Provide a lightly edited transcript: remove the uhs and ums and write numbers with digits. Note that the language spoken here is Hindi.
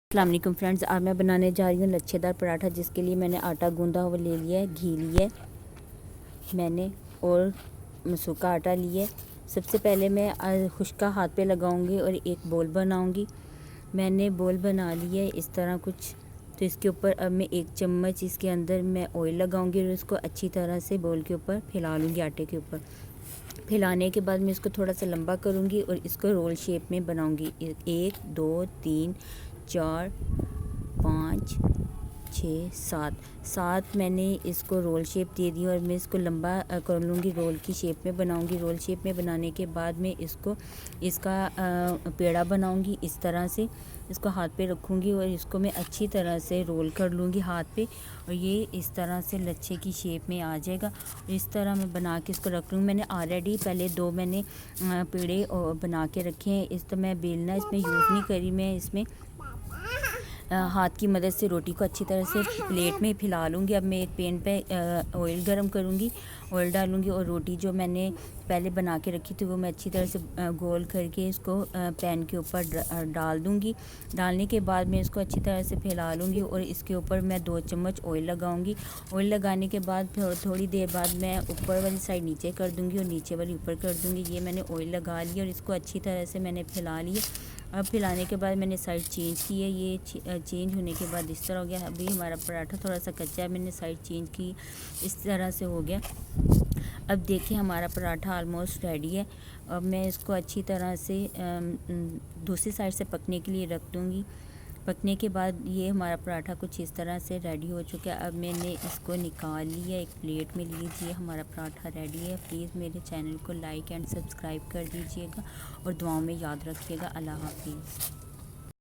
अस्सलाम वालेकुम फ्रेंड्स, आज मैं बनाने जा रही हूँ लच्छेदार पराठा। जिसके लिए मैंने आटा गूंदा हुआ ले लिया है, घी लिया है मैंने और सूखा आटा लिया है। सबसे पहले मैं खुश्का हाथ पे लगाऊंगी और एक बोल बनाऊंगी। मैंने बोल बना लिया है इस तरह कुछ। तो इसके ऊपर अब मैं 1 चम्मच इसके अंदर मैं ऑयल लगाऊंगी और इसको अच्छी तरह से बोल के ऊपर फैला लूँगी। आटे के ऊपर फैलाने के बाद मैं इसको थोड़ा सा लंबा करूँगी और इसको रोल शेप में बनाऊँगी। 1 2 3 4 5 6 7 मैंने इसको रोल शेप दे दी और मैं इसको लंबा कर लूँगी, रोल की शेप में बनाऊँगी। रोल शेप में बनाने के बाद मैं इसका पेड़ा बनाऊँगी। इस तरह से इसको हाथ पे रखूँगी और इसको मैं अच्छी तरह से रोल कर लूँगी हाथ पे, और ये इस तरह से लच्छे की शेप में आ जाएगा। इस तरह मैं बना के इसको रख लूँगी। मैंने ऑलरेडी पहले 2 मैंने पेड़े बना के रखे हैं। इस तो मैं बेलना इसमें यूज़ नहीं करी, मैं इसमें हाथ की मदद से रोटी को अच्छी तरह से प्लेट में फैला लूँगी। अब मैं एक पैन पे ऑयल गरम करूँगी, ऑयल डालूँगी और रोटी जो मैंने पहले बना के रखी थी वो मैं अच्छी तरह से गोल करके इसको पैन के ऊपर डाल दूँगी। डालने के बाद मैं इसको अच्छी तरह से फैला लूँगी और इसके ऊपर मैं 2 चम्मच ऑयल लगाऊँगी। ऑयल लगाने के बाद थोड़ी देर बाद मैं ऊपर वाली साइड नीचे कर दूँगी और नीचे वाली ऊपर कर दूँगी। ये मैंने ऑयल लगा लिया और इसको अच्छी तरह से मैंने फैला लिया। अब फैलाने के बाद मैंने साइड चेंज की है। ये चेंज होने के बाद इस तरह हो गया। अभी हमारा पराठा थोड़ा सा कच्चा है, मैंने साइड चेंज की, इस तरह से हो गया। अब देखिए हमारा पराठा ऑलमोस्ट रेडी है। अब मैं इसको अच्छी तरह से दूसरी साइड से पकने के लिए रख दूँगी। पकने के बाद ये हमारा पराठा कुछ इस तरह से रेडी हो चुका है। अब मैंने इसको निकाल लिया, एक प्लेट में लीजिए। हमारा पराठा रेडी है। प्लीज़ मेरे चैनल को लाइक एंड सब्सक्राइब कर दीजिएगा और दुआओं में याद रखिएगा। अल्लाह हाफिज़।